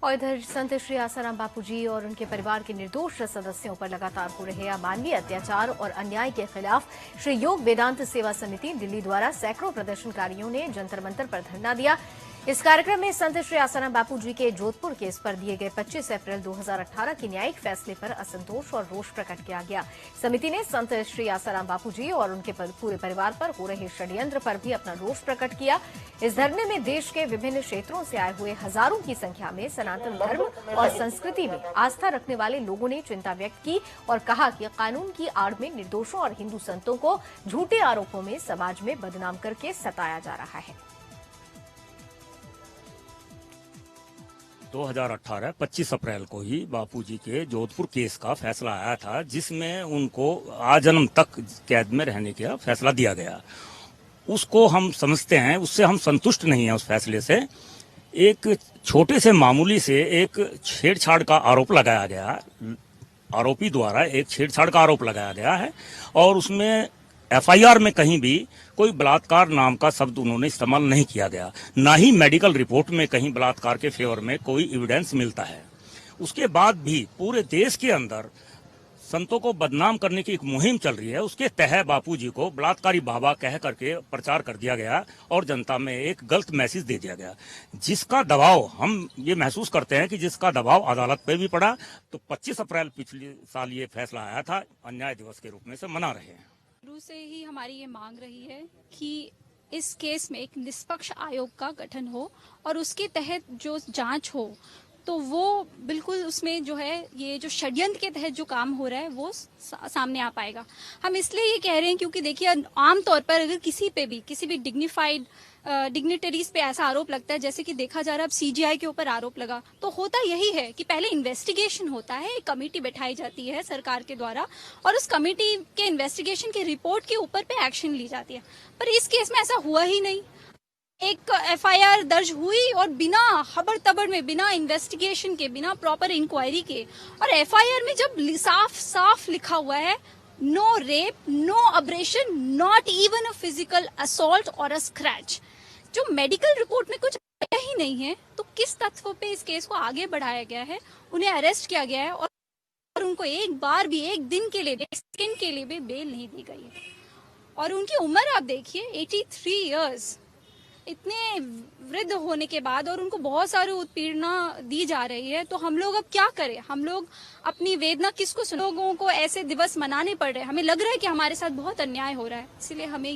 और इधर संत श्री आसाराम बापूजी और उनके परिवार के निर्दोष सदस्यों पर लगातार हो रहे अमानवीय अत्याचार और अन्याय के खिलाफ श्री योग वेदांत सेवा समिति दिल्ली द्वारा सैकड़ों प्रदर्शनकारियों ने जंतर मंतर पर धरना दिया। इस कार्यक्रम में संत श्री आसाराम बापूजी के जोधपुर केस पर दिए गए 25 अप्रैल 2018 के न्यायिक फैसले पर असंतोष और रोष प्रकट किया गया। समिति ने संत श्री आसाराम बापूजी और उनके पूरे परिवार पर हो रहे षड्यंत्र पर भी अपना रोष प्रकट किया। इस धरने में देश के विभिन्न क्षेत्रों से आए हुए हजारों की संख्या में सनातन धर्म और संस्कृति में आस्था रखने वाले लोगों ने चिंता व्यक्त की और कहा कि कानून की आड़ में निर्दोषों और हिंदू संतों को झूठे आरोपों में समाज में बदनाम करके सताया जा रहा है। 2018 25 अप्रैल को ही बापूजी के जोधपुर केस का फैसला आया था, जिसमें उनको आजन्म तक कैद में रहने का फैसला दिया गया। उसको हम समझते हैं, उससे हम संतुष्ट नहीं हैं। उस फैसले से एक छोटे से मामूली से एक छेड़छाड़ का आरोप लगाया गया, आरोपी द्वारा एक छेड़छाड़ का आरोप लगाया गया है और उसमें एफआईआर में कहीं भी कोई बलात्कार नाम का शब्द उन्होंने इस्तेमाल नहीं किया गया, ना ही मेडिकल रिपोर्ट में कहीं बलात्कार के फेवर में कोई एविडेंस मिलता है। उसके बाद भी पूरे देश के अंदर संतों को बदनाम करने की एक मुहिम चल रही है। उसके तहत बापूजी को बलात्कारी बाबा कह करके प्रचार कर दिया गया और जनता में एक गलत मैसेज दे दिया गया, जिसका दबाव हम ये महसूस करते हैं कि जिसका दबाव अदालत पे भी पड़ा। तो 25 अप्रैल पिछले साल ये फैसला आया था, अन्याय दिवस के रूप में से मना रहे हैं। शुरू से ही हमारी ये मांग रही है कि इस केस में एक निष्पक्ष आयोग का गठन हो और उसके तहत जो जांच हो तो वो बिल्कुल उसमें जो है ये जो षड्यंत्र के तहत जो काम हो रहा है वो सामने आ पाएगा। हम इसलिए ये कह रहे हैं क्योंकि देखिए आमतौर पर अगर किसी भी डिग्निटरीज पे ऐसा आरोप लगता है, जैसे कि देखा जा रहा है अब सीजीआई के ऊपर आरोप लगा, तो होता यही है कि पहले इन्वेस्टिगेशन होता है, एक कमेटी बैठाई जाती है सरकार के द्वारा और उस कमेटी के इन्वेस्टिगेशन के रिपोर्ट के ऊपर पे एक्शन ली जाती है। पर इस केस में ऐसा हुआ ही नहीं। एक एफआईआर दर्ज हुई और बिना खबर तबर में, बिना इन्वेस्टिगेशन के, बिना प्रॉपर इंक्वायरी के, और एफआईआर में जब साफ साफ लिखा हुआ है no rape, no abrasion, not even a physical assault और अ स्क्रैच, जो मेडिकल रिपोर्ट में कुछ ही नहीं है, तो किस तथ्य पे इस केस को आगे बढ़ाया गया है, उन्हें अरेस्ट किया गया है और उनको एक बार भी, एक दिन के लिए, एक सेकंड के लिए भी बेल नहीं दी गई है। और उनकी उम्र आप देखिए 83 इयर्स, इतने वृद्ध होने के बाद, और उनको बहुत सारी उत्पीड़ना दी जा रही है। तो हम लोग अब क्या करें? हम लोग अपनी वेदना किसको सुने? लोगों को ऐसे दिवस मनाने पड़ रहे हैं। हमें लग रहा है कि हमारे साथ बहुत अन्याय हो रहा है, इसलिए हमें